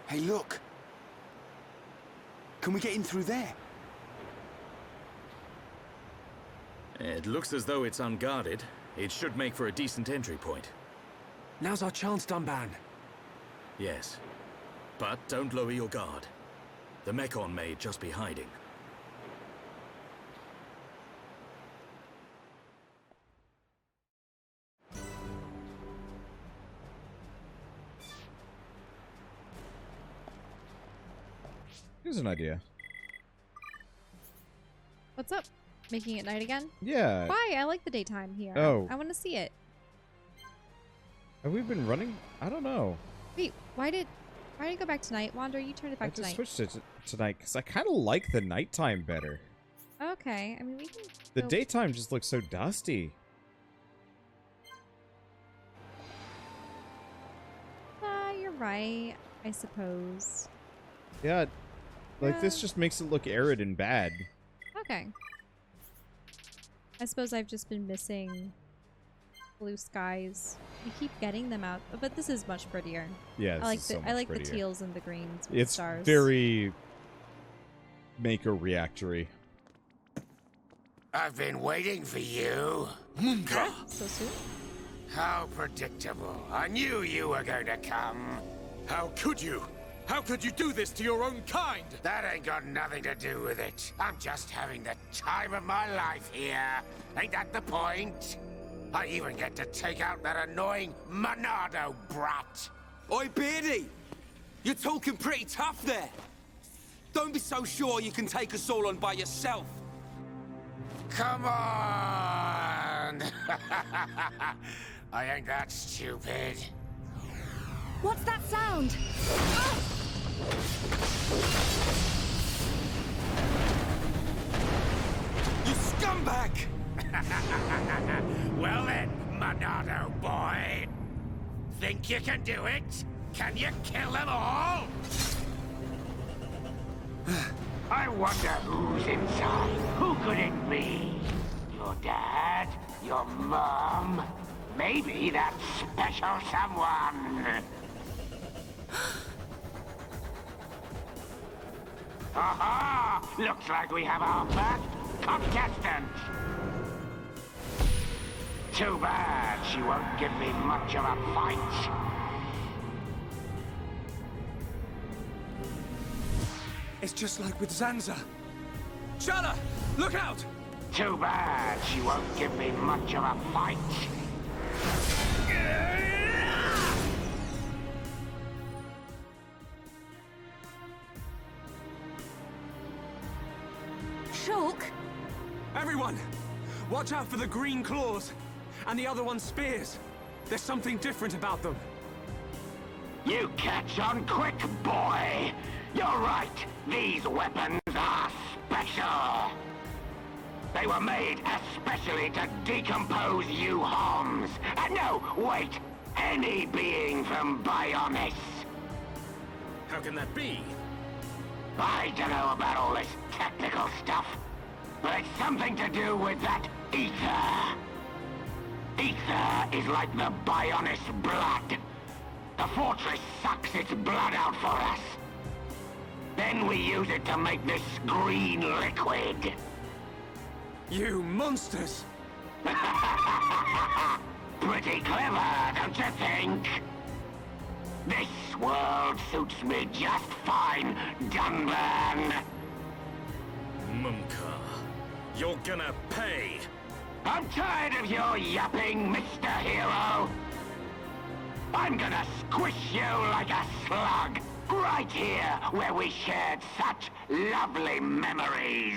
Hey, look. Can we get in through there? It looks as though it's unguarded. It should make for a decent entry point. Now's our chance, Dunban. Yes. But don't lower your guard. The Mechon may just be hiding. Here's an idea. What's up? Making it night again? Yeah. Why? I like the daytime here. Oh. I want to see it. Have we been running? I don't know. Wait, why did it go back to night? Wander, you turned it back to I night. just switched it to night because I kind of like the nighttime better. Okay, I mean we can. The go... daytime just looks so dusty. You're right. I suppose. Yeah, like this just makes it look arid and bad. Okay. I suppose I've just been missing blue skies. We keep getting them out, but this is much prettier. Yeah, I like the teals and the greens with it's stars. very maker reactory. I've been waiting for you. Huh? So soon? How predictable. I knew you were going to come. How could you? How could you do this to your own kind? That ain't got nothing to do with it. I'm just having the time of my life here. Ain't that the point? I even get to take out that annoying Monado brat. Oi, Beardy! You're talking pretty tough there. Don't be so sure you can take us all on by yourself. Come on! I ain't that stupid. What's that sound? You scumbag! Well then, Monado boy. Think you can do it? Can you kill them all? I wonder who's inside. Who could it be? Your dad? Your mom? Maybe that special someone. Aha! Looks like we have our first contestant. Too bad she won't give me much of a fight. It's just like with Zanza. Shala, look out! Too bad she won't give me much of a fight. Shulk? Everyone, watch out for the green claws. And the other one's spears. There's something different about them. You catch on quick, boy. You're right. These weapons are special. They were made especially to decompose you homs. No, wait. Any being from Bionis. How can that be? I don't know about all this technical stuff, but it's something to do with that ether. Ether is like the Bionis blood. The fortress sucks its blood out for us. Then we use it to make this green liquid. You monsters! Pretty clever, don't you think? This world suits me just fine, Dunban. Mumka, you're gonna pay. I'm tired of your yapping, Mr. Hero. I'm gonna squish you like a slug, right here where we shared such lovely memories.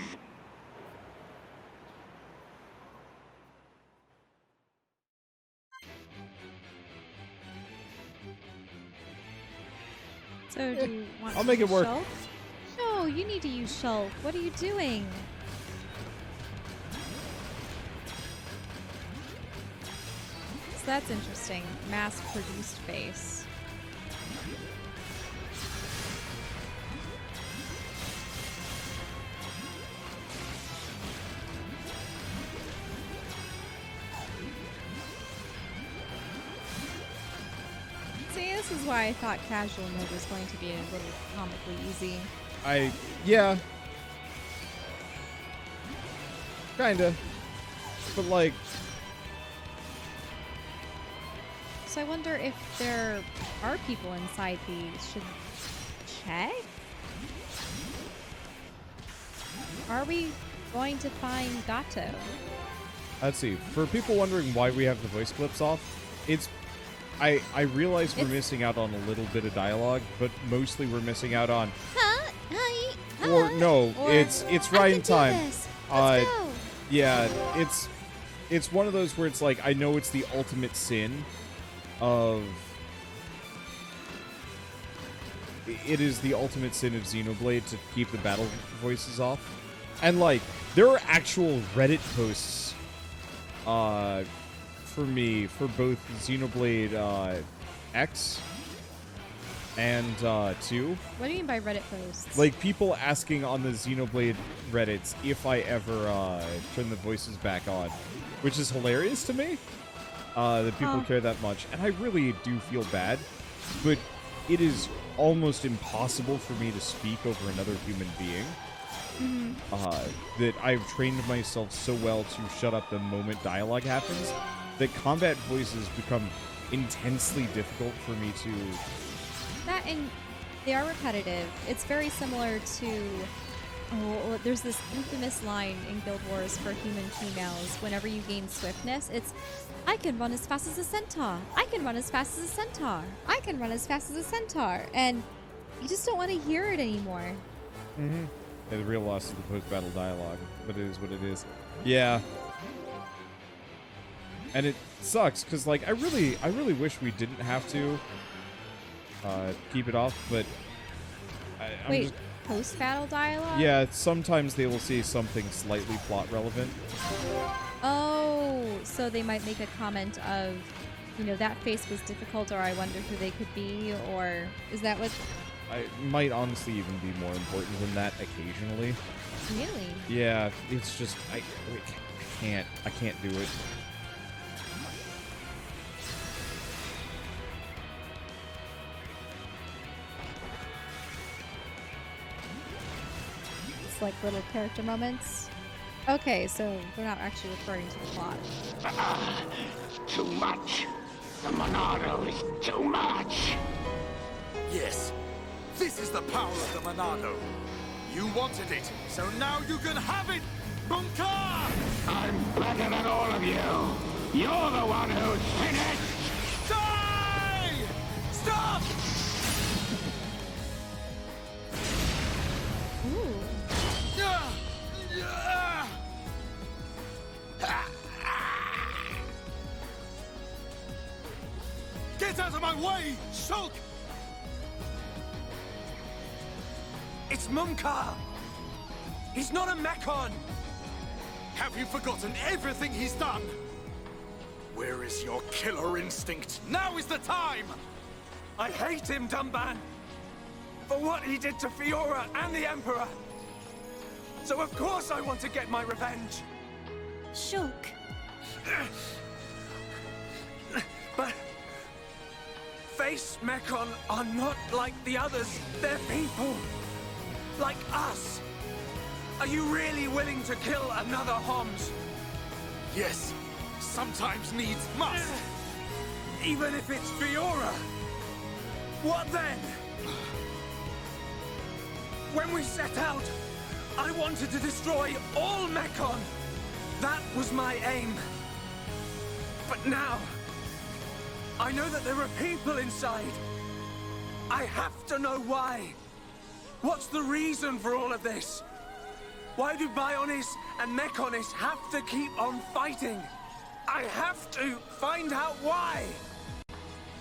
So do you want I'll to make it use work. Shulk? No, you need to use Shulk. What are you doing? So that's interesting. Mass-produced face. See, this This is why I thought casual mode was going to be a little comically easy. Yeah. Kinda. But like... So I wonder if there are people inside these. Should check? Are we going to find Gato? Let's see. For people wondering why we have the voice clips off, it's... I realize we're missing out on a little bit of dialogue, but mostly we're missing out on... Huh? Hi. Or no, Or, it's I Ryan can do time. this. Let's go. Yeah, it's one of those where it's like, I know it's the ultimate sin of... It is the ultimate sin of Xenoblade to keep the battle voices off. And like, there are actual Reddit posts for me for both Xenoblade X and 2. What do you mean by Reddit posts? Like, people asking on the Xenoblade Reddits if I ever turn the voices back on, which is hilarious to me, that people care that much. And I really do feel bad, but it is almost impossible for me to speak over another human being. That I've trained myself so well to shut up the moment dialogue happens, that combat voices become intensely difficult for me to... That, and they are repetitive. It's very similar to... Oh, there's this infamous line in Guild Wars for human females. Whenever you gain swiftness, it's, I can run as fast as a centaur. I can run as fast as a centaur. I can run as fast as a centaur. And you just don't want to hear it anymore. Mm-hmm. Yeah, the real loss is the post-battle dialogue, but it is what it is. Yeah. And it sucks, because, like, I really wish we didn't have to keep it off, but... I'm Wait, just... post-battle dialogue? Yeah, sometimes they will say something slightly plot relevant. Oh, so they might make a comment of, you know, that face was difficult, or I wonder who they could be, or is that what... It might honestly even be more important than that occasionally. Really? Yeah, it's just, I can't do it. It's like little character moments. Okay, so they're not actually referring to the plot. Too much. The Monado is too much. Yes. This is the power of the Monado. You wanted it, so now you can have it, Bunker! I'm better than all of you. You're the one who's finished. Die! Stop! Get out of my way, Shulk! It's Mumka! He's not a Mechon! Have you forgotten everything he's done? Where is your killer instinct? Now is the time! I hate him, Dumban! For what he did to Fiora and the Emperor! So of course I want to get my revenge! Shulk. But... Face Mechon are not like the others. They're people. Like us. Are you really willing to kill another Homs? Yes, sometimes needs must. Even if it's Fiora? What then? When we set out, I wanted to destroy all Mechon. That was my aim. But now, I know that there are people inside. I have to know why. What's the reason for all of this? Why do Bionis and Mechonis have to keep on fighting? I have to find out why!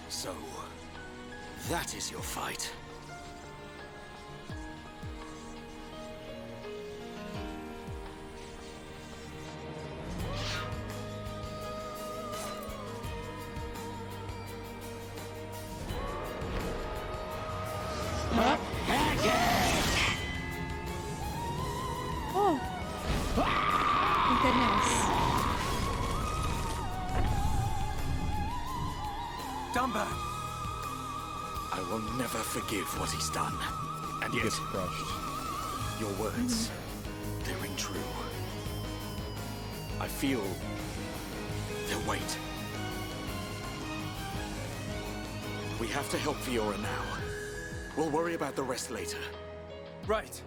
So, that is your fight. Oh! Thank goodness. Dumba! I will never forgive what he's done. And He yet, gets crushed. your words, they ring true. I feel their weight. We have to help Fiora now. We'll worry about the rest later. Right.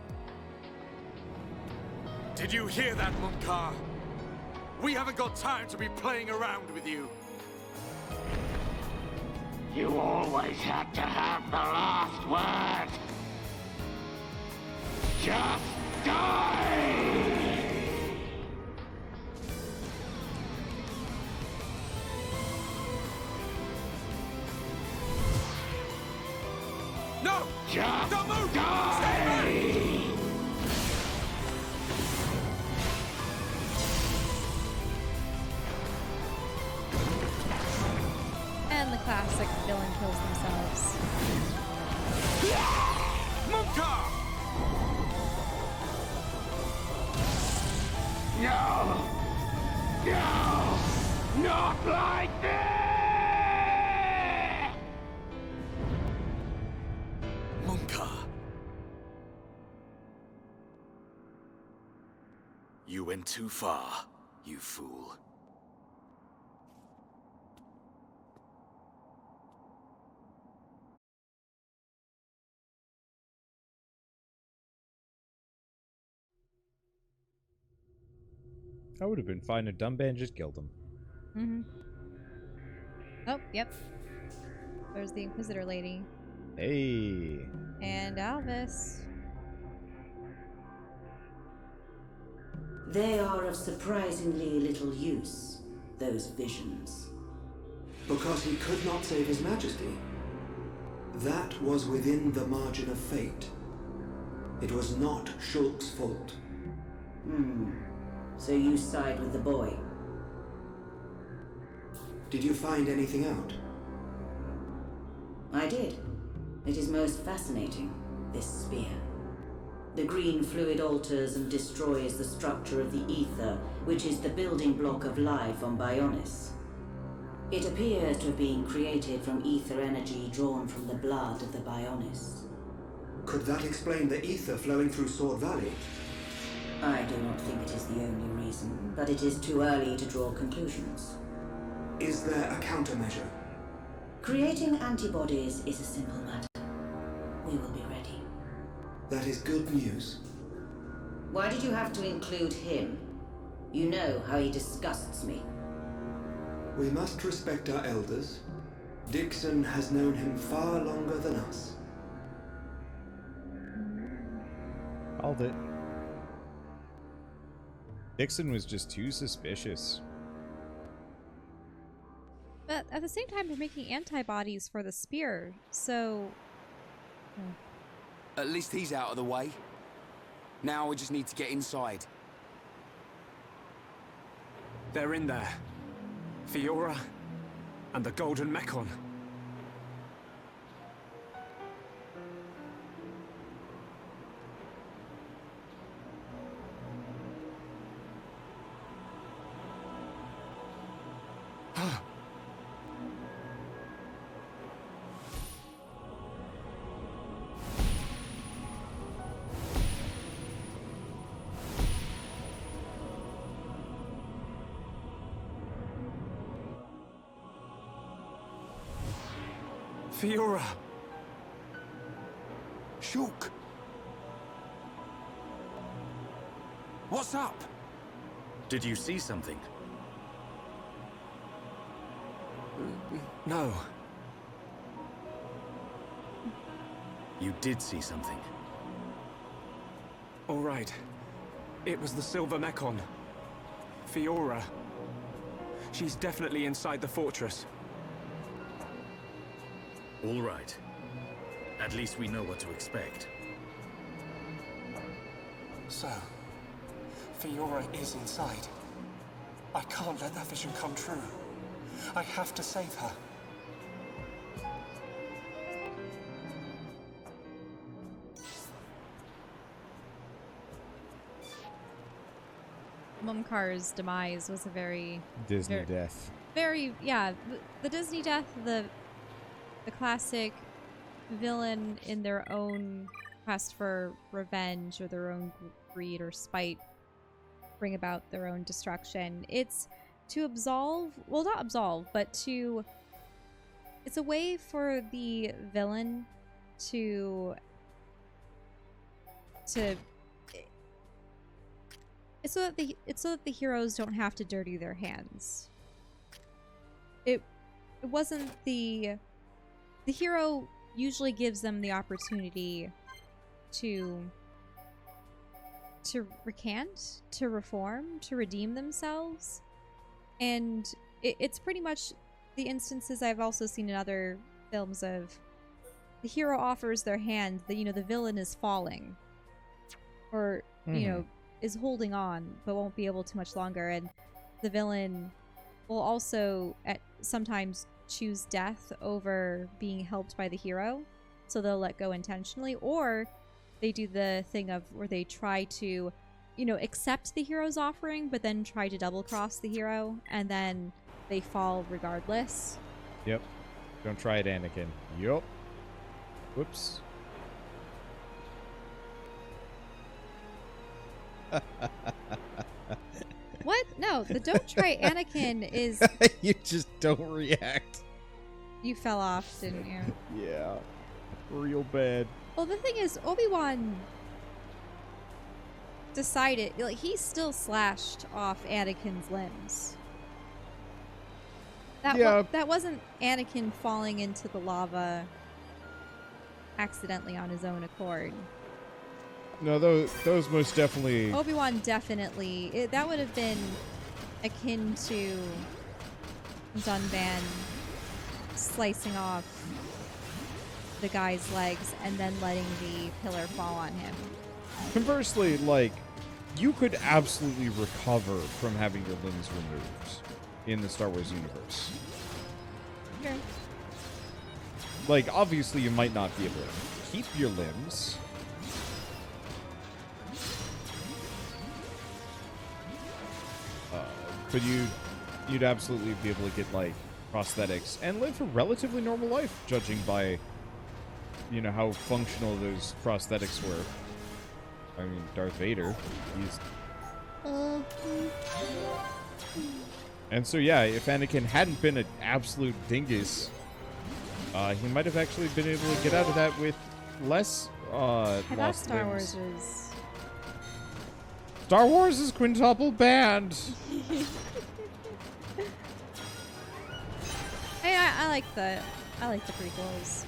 Did you hear that, Munkar? We haven't got time to be playing around with you. You always had to have the last word. Just die! No! Just Don't move! die! Stay back! And the classic villain kills themselves. Munkar! No! No! Not like this! Munkar! You went too far, you fool. I would have been fine if Dumban just killed him. Mm-hmm. Oh, yep. There's the Inquisitor lady. Hey. And Alvis. They are of surprisingly little use, those visions. Because he could not save his majesty. That was within the margin of fate. It was not Shulk's fault. So you side with the boy? Did you find anything out? I did. It is most fascinating, this spear. The green fluid alters and destroys the structure of the ether, which is the building block of life on Bionis. It appears to have been created from ether energy drawn from the blood of the Bionis. Could that explain the ether flowing through Sword Valley? I do not think it is the only reason, but it is too early to draw conclusions. Is there a countermeasure? Creating antibodies is a simple matter. We will be ready. That is good news. Why did you have to include him? You know how he disgusts me. We must respect our elders. Dixon has known him far longer than us. Called it. Dixon was just too suspicious. But at the same time, they're making antibodies for the spear, so... At least he's out of the way. Now we just need to get inside. They're in there. Fiora and the Golden Mechon. Fiora! Shulk! What's up? Did you see something? No. You did see something. All right. It was the Silver Mechon. Fiora. She's definitely inside the fortress. All right. At least we know what to expect. So, Fiora is inside. I can't let that vision come true. I have to save her. Mumkar's demise was a very... Disney death. Very, yeah. The Disney death, the classic villain in their own quest for revenge or their own greed or spite bring about their own destruction. It's to absolve, well, not absolve, but to, it's a way for the villain to it's so that the heroes don't have to dirty their hands. It wasn't the hero usually gives them the opportunity to recant, to reform, to redeem themselves. And it's pretty much the instances I've also seen in other films of the hero offers their hand, the villain is falling. Or, is holding on, but won't be able to much longer. And the villain will also sometimes choose death over being helped by the hero. So they'll let go intentionally. Or they do the thing of where they try to, accept the hero's offering, but then try to double cross the hero. And then they fall regardless. Yep. Don't try it, Anakin. Yup. Whoops. What? No, the don't try Anakin is... You just don't react. You fell off, didn't you? Yeah. Real bad. Well, the thing is, Obi-Wan decided... Like, he still slashed off Anakin's limbs. That wasn't Anakin falling into the lava accidentally on his own accord. No, those most definitely... Obi-Wan definitely... that would have been akin to Dunban slicing off the guy's legs and then letting the pillar fall on him. Conversely, like, you could absolutely recover from having your limbs removed in the Star Wars universe. Sure. Like, obviously you might not be able to keep your limbs. But you'd absolutely be able to get, like, prosthetics and live a relatively normal life, judging by, how functional those prosthetics were. I mean, Darth Vader, he's... And so, yeah, if Anakin hadn't been an absolute dingus, he might have actually been able to get out of that with less, I thought lost Star limbs. Wars was... Star Wars is quintuple banned! Hey, I like the prequels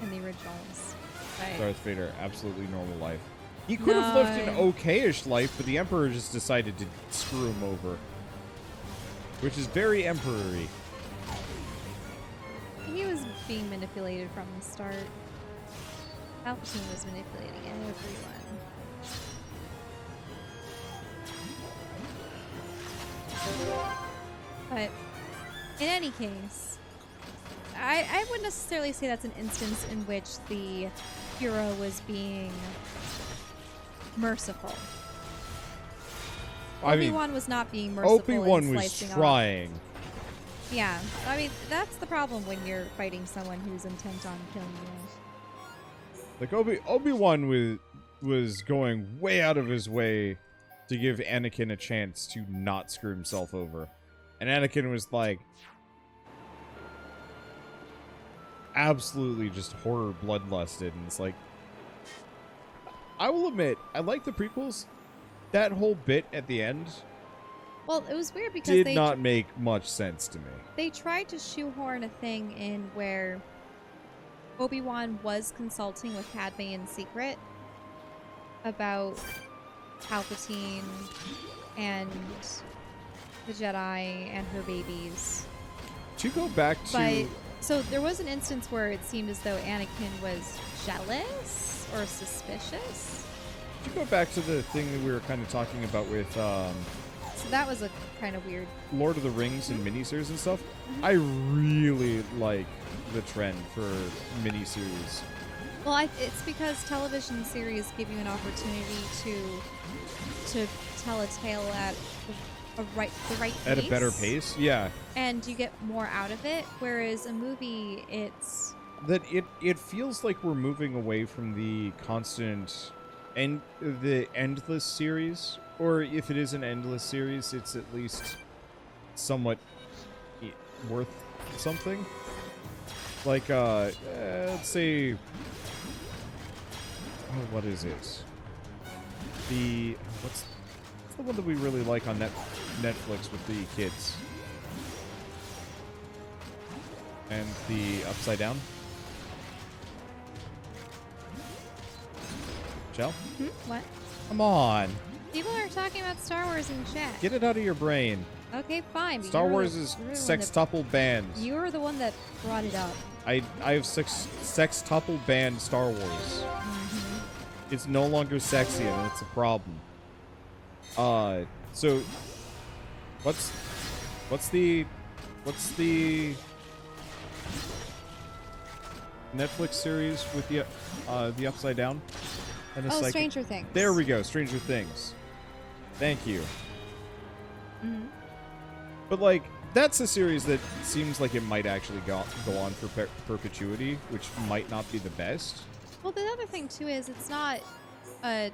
and the originals. Right. Darth Vader, absolutely normal life. He could have lived an okay-ish life, but the Emperor just decided to screw him over. Which is very Emperor-y. He was being manipulated from the start. Palpatine was manipulating everyone. But in any case, I wouldn't necessarily say that's an instance in which the hero was being merciful. Obi-Wan was not being merciful. Obi-Wan was trying. Yeah, I mean, that's the problem when you're fighting someone who's intent on killing you. Like, Obi-Wan was going way out of his way to give Anakin a chance to not screw himself over. And Anakin was like, absolutely just horror bloodlusted. And it's like, I will admit, I like the prequels. That whole bit at the end, well, it was weird because did not make much sense to me. They tried to shoehorn a thing in where Obi-Wan was consulting with Padme in secret about Palpatine and the Jedi and her babies. To go back to... So there was an instance where it seemed as though Anakin was jealous or suspicious. To go back to the thing that we were kind of talking about with... so that was a kind of weird... Lord of the Rings and miniseries and stuff. I really like the trend for miniseries. Well, it's because television series give you an opportunity to tell a tale at the right pace. At a better pace, yeah. And you get more out of it, whereas a movie, it's that it feels like we're moving away from the constant and the endless series, or if it is an endless series, it's at least somewhat worth something. Like, let's say, what is it? What's the one that we really like on Netflix with the kids? And the Upside Down? Shell? What? Come on. People are talking about Star Wars in chat. Get it out of your brain. Okay, fine. But Star Wars is sextuple banned. You're the one that brought it up. I have sextuple banned Star Wars. It's no longer sexy, and it's a problem. So what's the Netflix series with the Upside Down? And Oh, Stranger Things. There we go, Stranger Things. Thank you. But like, that's a series that seems like it might actually go on for perpetuity, which might not be the best. Well, the other thing too is it's not 10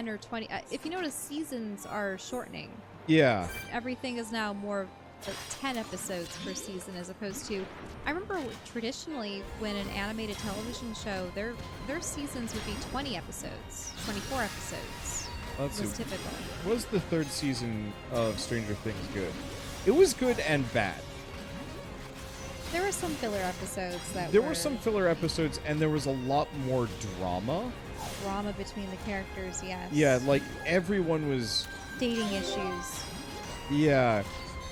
or 20. If you notice, seasons are shortening. Yeah. Everything is now more like 10 episodes per season as opposed to, I remember traditionally when an animated television show, their seasons would be 20 episodes, 24 episodes. Let's was see. typical. Was the third season of Stranger Things good? It was good and bad. There were some filler episodes that There were some filler episodes, and there was a lot more drama. Drama between the characters, yes. Yeah, like everyone was... Dating issues. Yeah.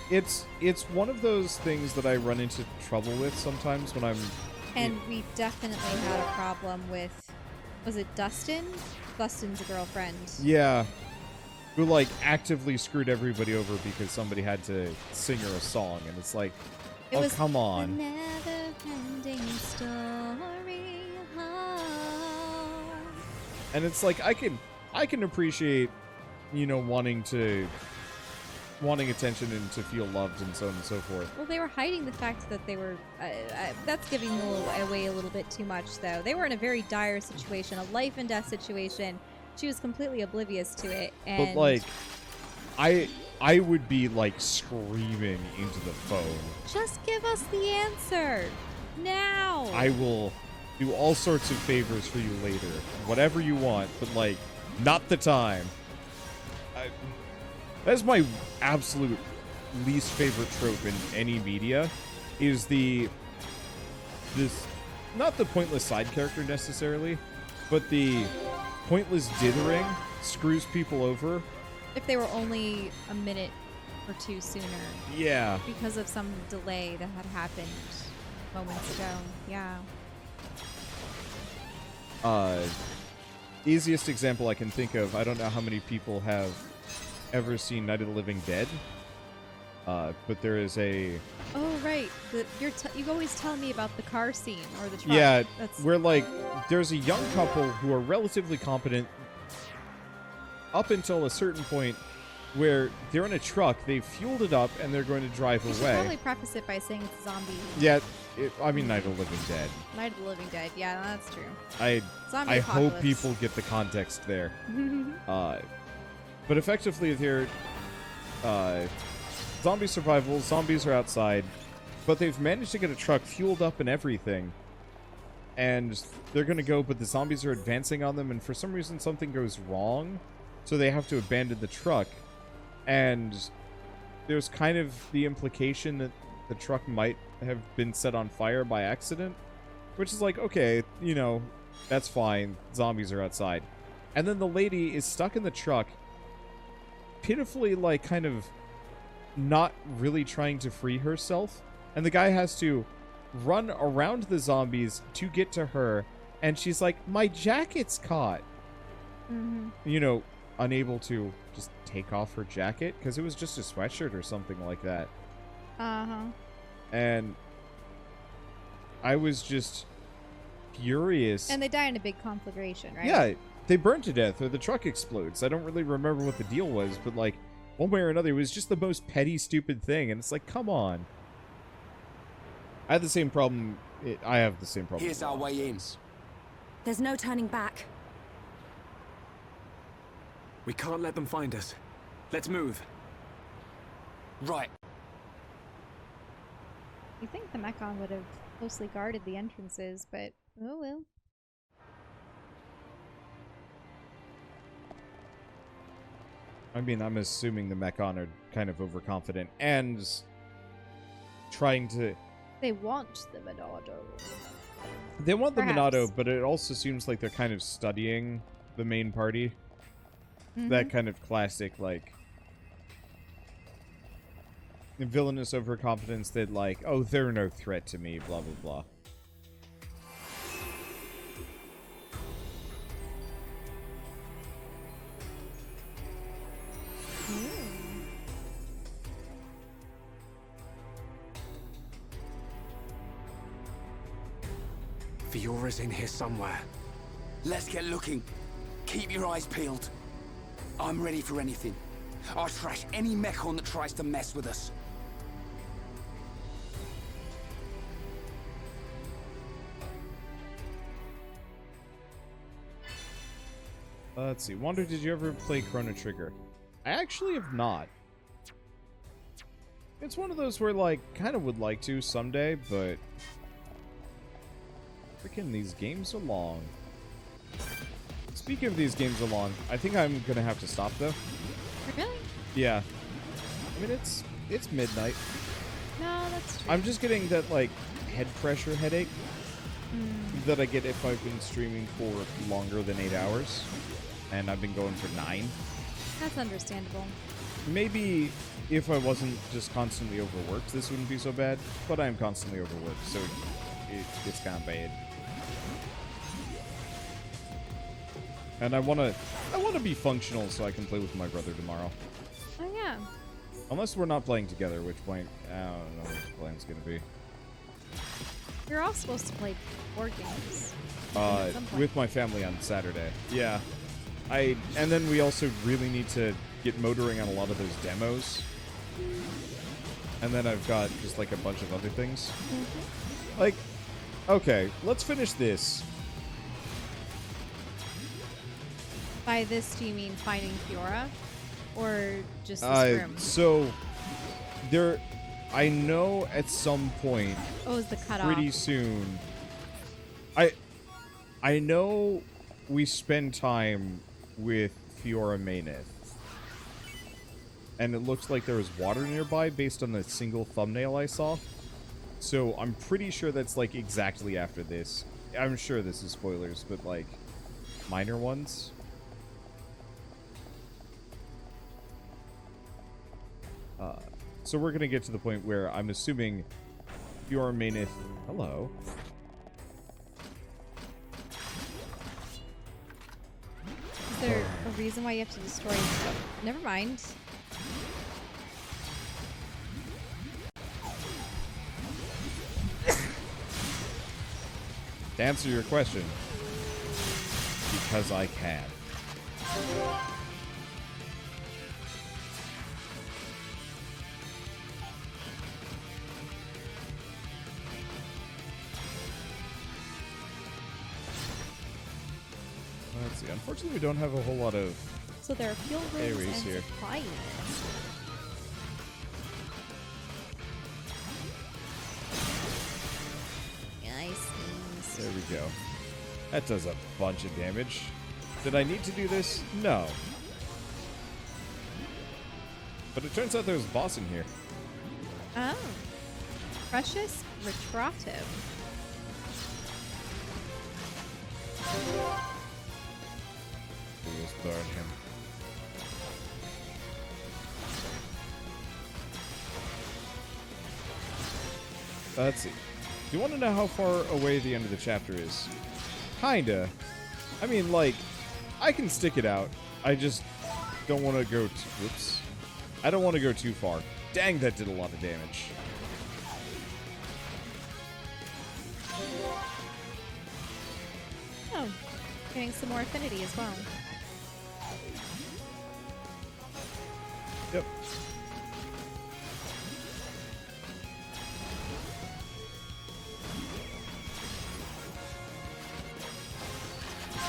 It's one of those things that I run into trouble with sometimes when I'm... And we definitely had a problem with... Was it Dustin? Dustin's girlfriend. Yeah. Who, like, actively screwed everybody over because somebody had to sing her a song, and it's like... It was come on. A never-ending story. And it's like, I can appreciate, you know, wanting attention and to feel loved and so on and so forth. Well, they were hiding the fact that they were... that's giving away a little bit too much, though. They were in a very dire situation, a life and death situation. She was completely oblivious to it, and... But, like, I would be, like, screaming into the phone. Just give us the answer! Now! I will do all sorts of favors for you later. Whatever you want, but, like, not the time. That's my absolute least favorite trope in any media, is not the pointless side character necessarily, but the pointless dithering screws people over. If they were only a minute or two sooner. Yeah. Because of some delay that had happened moments ago. Yeah. Easiest example I can think of, I don't know how many people have ever seen Night of the Living Dead, but there is a... Oh, right. You always tell me about the car scene, or the truck. Yeah, where, like, there's a young couple who are relatively competent up until a certain point where they're in a truck, they've fueled it up, and they're going to drive You away. should probably preface it by saying it's a zombie. Yeah, I mean Night of the Living Dead. Night of the Living Dead, yeah, that's true. Zombie I hope apocalypse. people get the context there. But effectively, they're zombie survival. Zombies are outside, but they've managed to get a truck fueled up and everything. And they're going to go, but the zombies are advancing on them, and for some reason something goes wrong, so they have to abandon the truck. And there's kind of the implication that the truck might have been set on fire by accident, which is like, okay, you know, that's fine. Zombies are outside. And then the lady is stuck in the truck, pitifully, like, kind of not really trying to free herself. And the guy has to run around the zombies to get to her. And she's like, my jacket's caught. You know, unable to just take off her jacket because it was just a sweatshirt or something like that. And I was just furious. And they die in a big conflagration, right? Yeah, they burn to death or the truck explodes. I don't really remember what the deal was, but like one way or another, it was just the most petty, stupid thing. And it's like, come on. I had the same problem I have the same problem. Here's our way in. There's no turning back. We can't let them find us. Let's move. Right. You think the Mechon would have closely guarded the entrances, but oh well. I mean, I'm assuming the Mechon are kind of overconfident and trying to... They want the Monado. They want the Perhaps. Monado, but it also seems like they're kind of studying the main party. That kind of classic, like... villainous overconfidence that, like, oh, they're no threat to me, blah, blah, blah. Fiora's in here somewhere. Let's get looking. Keep your eyes peeled. I'm ready for anything. I'll trash any Mechon that tries to mess with us. Let's see. Wonder, did you ever play Chrono Trigger? I actually have not. It's one of those where, like, kind of would like to someday, but... freaking these games are long. Speaking of these games are long, I think I'm gonna have to stop, though. Really? Yeah. I mean, it's midnight. No, that's true. I'm just getting that, like, head pressure headache that I get if I've been streaming for longer than 8 hours. And I've been going for 9. That's understandable. Maybe if I wasn't just constantly overworked, this wouldn't be so bad. But I am constantly overworked, so it's kind of bad. And I wanna be functional so I can play with my brother tomorrow. Oh yeah. Unless we're not playing together, at which point I don't know what the plan's gonna be. You're all supposed to play board games. With my family on Saturday. Yeah. And then we also really need to get motoring on a lot of those demos. And then I've got just like a bunch of other things. Like, okay, let's finish this. By this, do you mean finding Fiora? Or just this room? So, there... I know at some point... Oh, is the cutoff? Pretty soon... I know we spend time with Fiora Menace. And it looks like there was water nearby based on the single thumbnail I saw. So I'm pretty sure that's like exactly after this. I'm sure this is spoilers, but like minor ones. So we're gonna get to the point where I'm assuming Fiora Menace... Hello. Is there a reason why you have to destroy... Oh, never mind. To answer your question, because I can. Let's see. Unfortunately, we don't have a whole lot of... So there are fuel rooms Ares and here. supply units. Nice. There we go. That does a bunch of damage. Did I need to do this? No. But it turns out there's a boss in here. Oh. Precious Retrotive. We just burn him. Let's see. Do you want to know how far away the end of the chapter is? Kinda. I mean, like, I can stick it out. I just don't want to go too... Whoops. I don't want to go too far. Dang, that did a lot of damage. Oh. Getting some more affinity as well. Yep.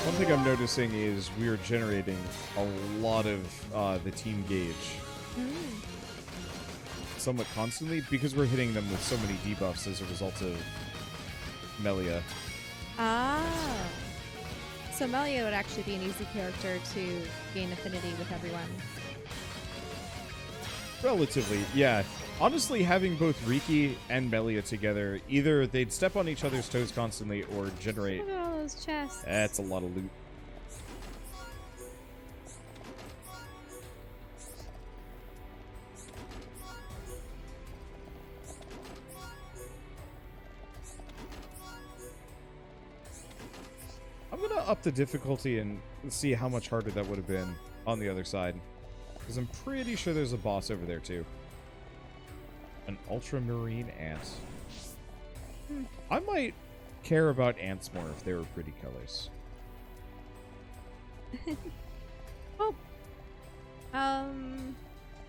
One thing I'm noticing is we are generating a lot of the team gauge somewhat constantly because we're hitting them with so many debuffs as a result of Melia. Ah. So Melia would actually be an easy character to gain affinity with everyone. Relatively, yeah. Honestly, having both Riki and Melia together, either they'd step on each other's toes constantly or generate... Look at all those chests. That's a lot of loot. I'm gonna up the difficulty and see how much harder that would have been on the other side. Because I'm pretty sure there's a boss over there, too. An ultramarine ant. I might care about ants more if they were pretty colors.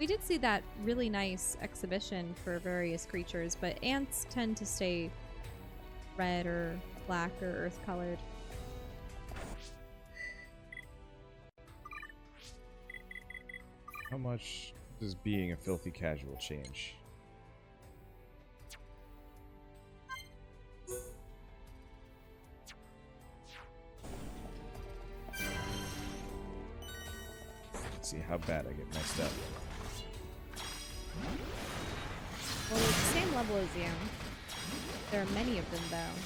We did see that really nice exhibition for various creatures, but ants tend to stay red or black or earth-colored. How much does being a filthy casual change? Let's see how bad I get messed up. Well, it's the same level as you. There are many of them, though.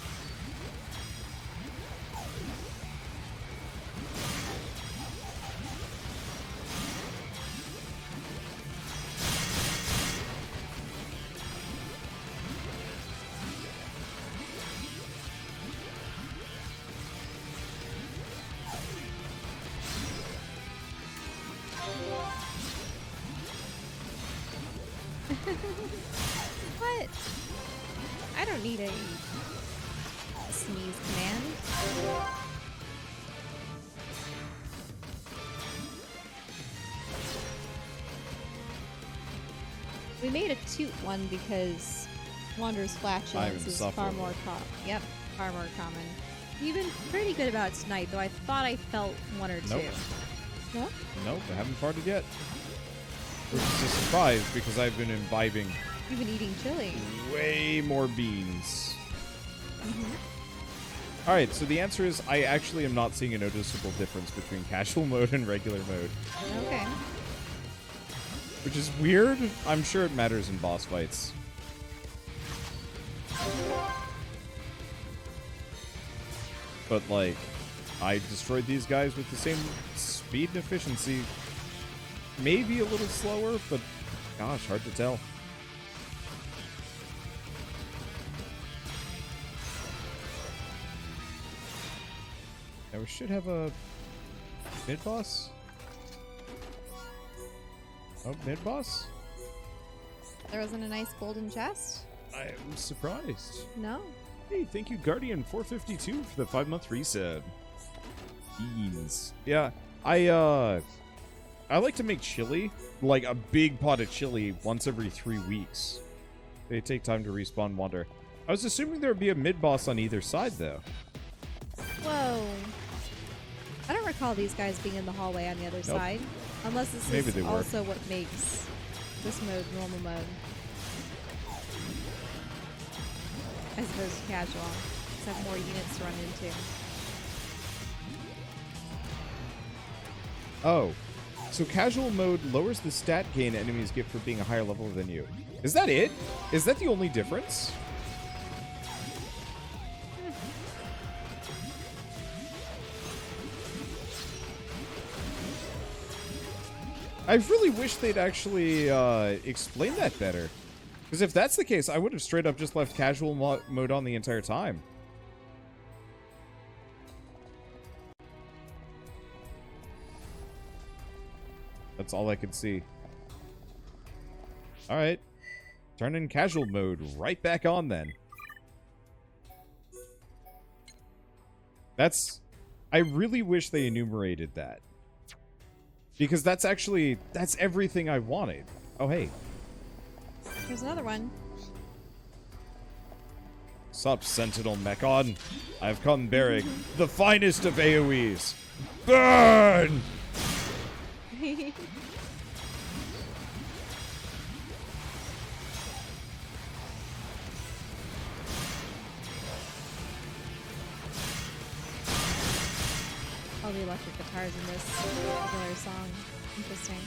What? I don't need a sneeze command. We made a toot one because Wander's flatulence is far more far more common. You've been pretty good about it tonight, though I thought I felt one or two. No? Nope, I haven't farted yet. Which is a surprise because I've been imbibing You've been eating chili. way more beans. Alright, so the answer is I actually am not seeing a noticeable difference between casual mode and regular mode. Okay. Which is weird. I'm sure it matters in boss fights. But, like, I destroyed these guys with the same speed and efficiency. Maybe a little slower, but gosh, hard to tell. Now we should have a mid-boss. Oh, mid-boss? There wasn't a nice golden chest? I am surprised. No. Hey, thank you, Guardian452, for the 5-month reset. Beans. Yeah, I like to make chili, like a big pot of chili, once every 3 weeks. They take time to respawn Wander. I was assuming there would be a mid-boss on either side, though. Whoa. I don't recall these guys being in the hallway on the other side. Unless this Maybe is also what makes this mode normal mode. As opposed to casual. Just have more units to run into. Oh. So casual mode lowers the stat gain enemies get for being a higher level than you. Is that it? Is that the only difference? I really wish they'd actually explain that better. Because if that's the case, I would have straight up just left casual mode on the entire time. That's all I could see. Alright. Turn in casual mode right back on then. That's... I really wish they enumerated that. Because that's actually... That's everything I wanted. Oh, hey. Here's another one. Sup, Sentinel Mechon. I've come bearing the finest of AoEs. Burn! All the electric guitars in this particular song. Interesting.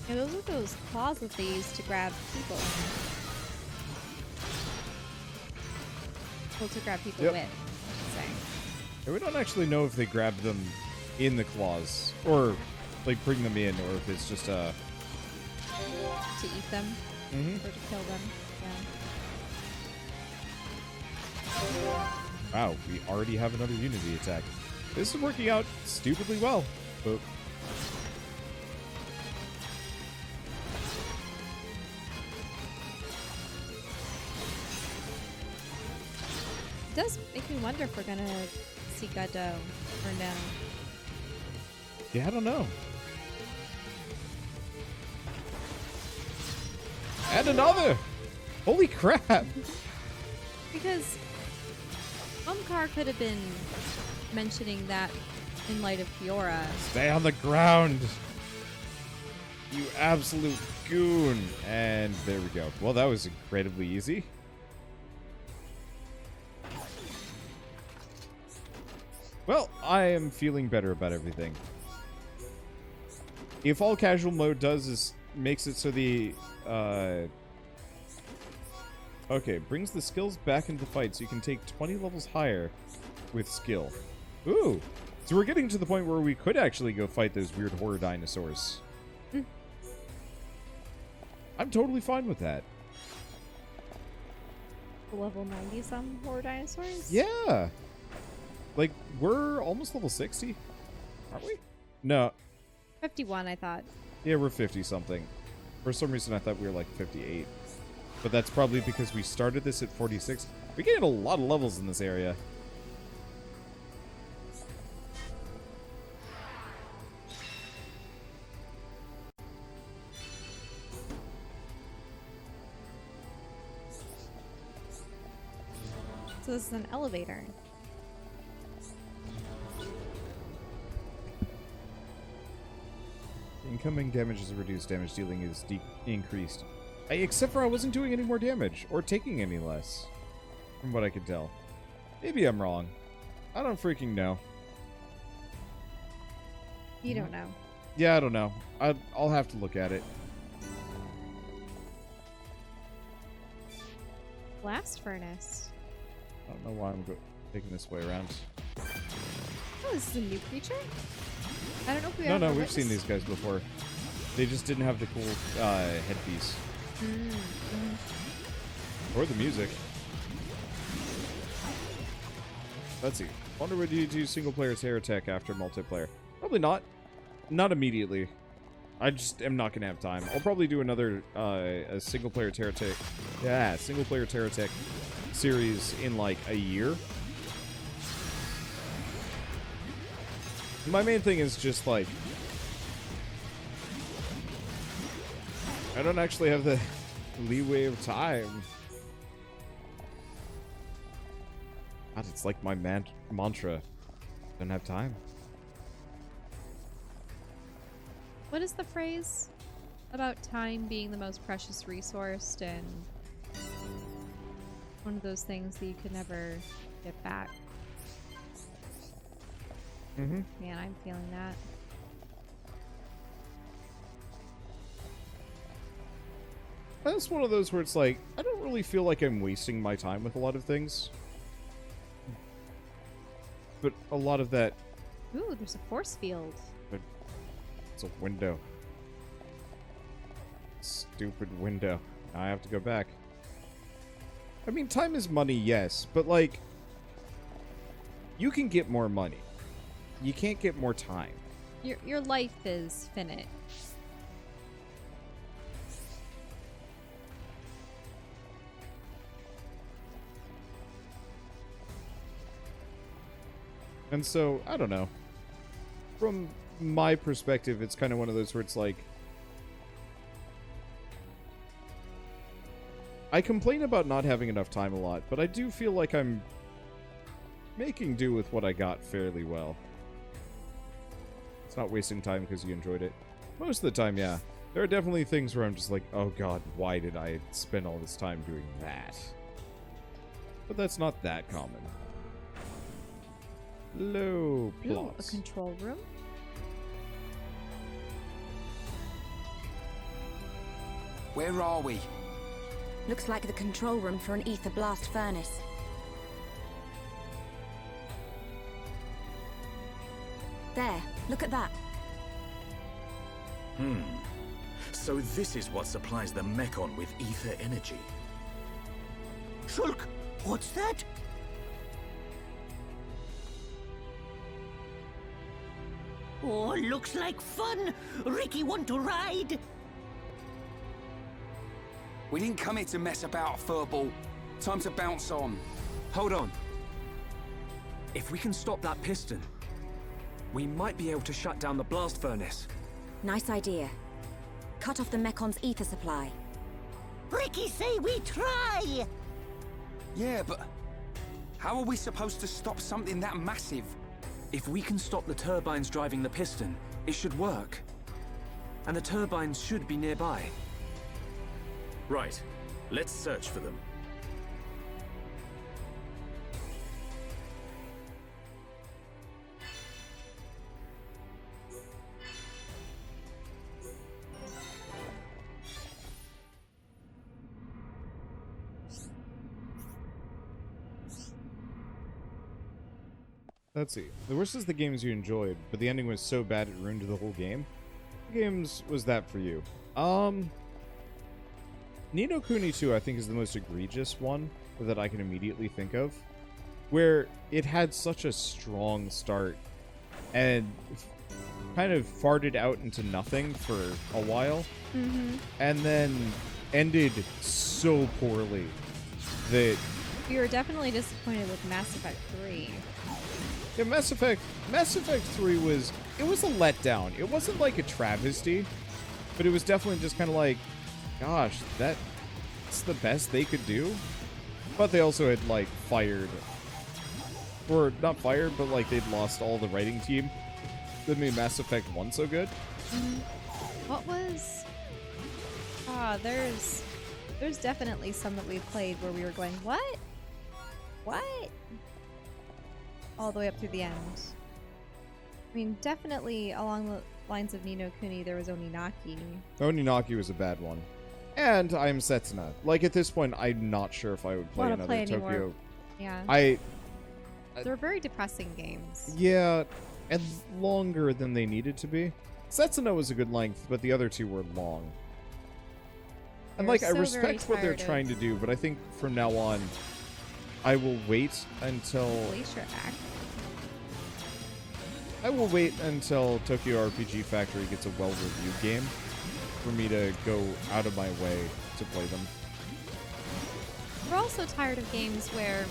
Yeah, those are those claws that they use to grab people. Well, to grab people with, I should say. Yeah, we don't actually know if they grab them in the claws, or like bring them in, or if it's just to eat them, or to kill them. Yeah. Wow, we already have another Unity attack. This is working out stupidly well. But It does make me wonder if we're gonna see Godot or no. yeah, I don't know. And another! Holy crap! Because Umkar could have been mentioning that in light of Fiora. Stay on the ground! You absolute goon! And there we go. Well, that was incredibly easy. Well, I am feeling better about everything. If all casual mode does is makes it so the okay, brings the skills back into the fight so you can take 20 levels higher with skill. Ooh. So we're getting to the point where we could actually go fight those weird horror dinosaurs. I'm totally fine with that. Level 90 some horror dinosaurs? Yeah. Like, we're almost level 60. Aren't we? No. 51, I thought. Yeah, we're 50 something. For some reason, I thought we were like 58. But that's probably because we started this at 46. We gained a lot of levels in this area. So this is an elevator. Incoming damage is reduced, damage dealing is increased. Except for I wasn't doing any more damage, or taking any less, from what I could tell. Maybe I'm wrong. I don't freaking know. You don't know. Yeah, I don't know. I'll have to look at it. Blast furnace. I don't know why I'm taking this way around. Oh, this is a new creature? I don't know if we No, we've seen these guys before. They just didn't have the cool headpiece. Or the music. Let's see. Wonder would you do single player terror tech after multiplayer? Probably not. Not immediately. I just am not gonna have time. I'll probably do another a single player terror tech. Yeah, single player terror tech series in like a year. My main thing is just like I don't actually have the leeway of time. God, it's like my mantra. Don't have time. What is the phrase about time being the most precious resource and one of those things that you could never get back? Man, I'm feeling that. That's one of those where it's like, I don't really feel like I'm wasting my time with a lot of things. But a lot of that... Ooh, there's a force field. But it's a window. Stupid window. Now I have to go back. I mean, time is money, yes, but like... You can get more money. You can't get more time. Your life is finite. And so, I don't know. from my perspective, it's kind of one of those where it's like, I complain about not having enough time a lot, but I do feel like I'm making do with what I got fairly well. It's not wasting time because you enjoyed it. Most of the time, yeah. There are definitely things where I'm just like, oh god, why did I spend all this time doing that? But that's not that common. Low plots. A control room? Where are we? Looks like the control room for an ether blast furnace. There, look at that. So this is what supplies the Mechon with ether energy. Shulk, what's that? Oh, looks like fun. Ricky, want to ride? We didn't come here to mess about, furball. Time to bounce on. Hold on. If we can stop that piston, we might be able to shut down the blast furnace. Nice idea. Cut off the Mekon's ether supply. Ricky say we try! Yeah, but how are we supposed to stop something that massive? If we can stop the turbines driving the piston, it should work. And the turbines should be nearby. Right. Let's search for them. Let's see. The worst is the games you enjoyed, but the ending was so bad it ruined the whole game. What games was that for you? Ni no Kuni 2, I think, is the most egregious one that I can immediately think of, where it had such a strong start and kind of farted out into nothing for a while, and then ended so poorly that... We were definitely disappointed with Mass Effect 3. Yeah, Mass Effect 3 was a letdown. It wasn't like a travesty, but it was definitely just kind of like, gosh, that's the best they could do. But they also had like fired, or not fired, but like they'd lost all the writing team that made Mass Effect 1 so good. What was? There's definitely some that we played where we were going, what? All the way up through the end. I mean, definitely along the lines of Ni no Kuni, there was Oninaki. Oninaki was a bad one. And I'm Setsuna. Like, at this point, I'm not sure if I would play another Tokyo. Yeah. They're very depressing games. Yeah, and longer than they needed to be. Setsuna was a good length, but the other two were long. And, like, I respect what they're trying to do, but I think from now on, I will wait until... Glacier Act. I will wait until Tokyo RPG Factory gets a well-reviewed game for me to go out of my way to play them. We're also tired of games where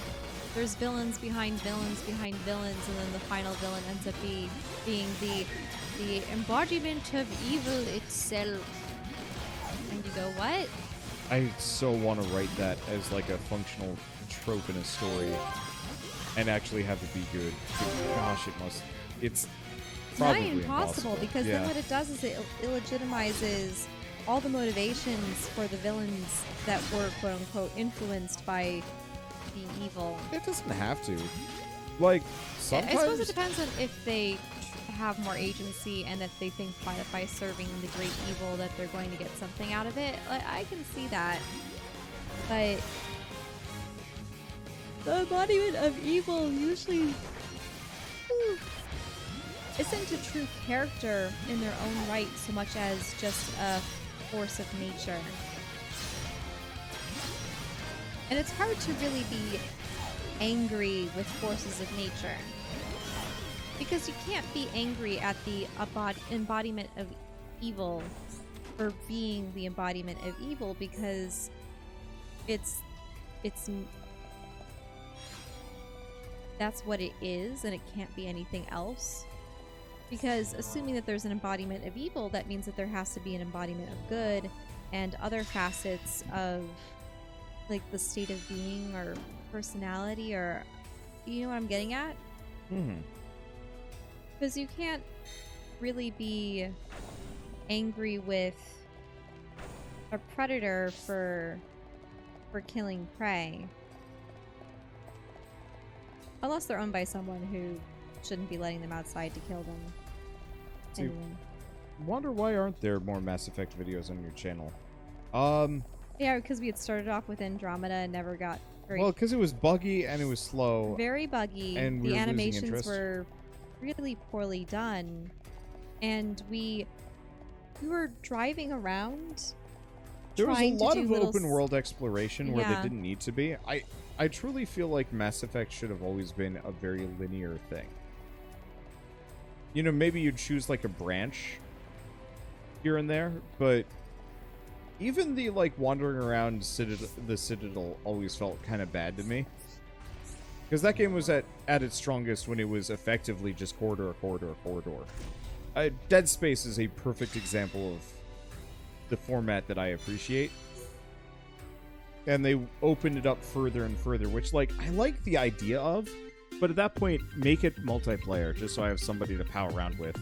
there's villains behind villains behind villains, and then the final villain ends up being the embodiment of evil itself. And you go, what? I so want to write that as like a functional trope in a story and actually have it be good. Gosh, it's probably impossible because then what it does is it illegitimizes all the motivations for the villains that were quote unquote influenced by the evil. It doesn't have to. Like, sometimes... I suppose it depends on if they have more agency and that they think by serving the great evil that they're going to get something out of it. I can see that. But the embodiment of evil usually isn't a true character in their own right so much as just a force of nature. And it's hard to really be angry with forces of nature, because you can't be angry at the embodiment of evil for being the embodiment of evil, because it's that's what it is and it can't be anything else. Because assuming that there's an embodiment of evil, that means that there has to be an embodiment of good and other facets of like the state of being or personality, or you know what I'm getting at? Mm-hmm. Because you can't really be angry with a predator for killing prey. Unless they're owned by someone who shouldn't be letting them outside to kill them. See, Anyway. Wonder why aren't there more Mass Effect videos on your channel? Yeah, because we had started off with Andromeda and never got very... Well, because it was buggy and it was slow. Very buggy. And the we were animations were really poorly done. And we were driving around. There was a lot of little open world exploration where Yeah. they didn't need to be. I truly feel like Mass Effect should have always been a very linear thing. You know, maybe you'd choose like a branch here and there, but even the like wandering around the Citadel always felt kind of bad to me. Because that game was at its strongest when it was effectively just corridor. Dead Space is a perfect example of the format that I appreciate. And they opened it up further and further, which, like, I like the idea of, but at that point, make it multiplayer, just so I have somebody to pal around with.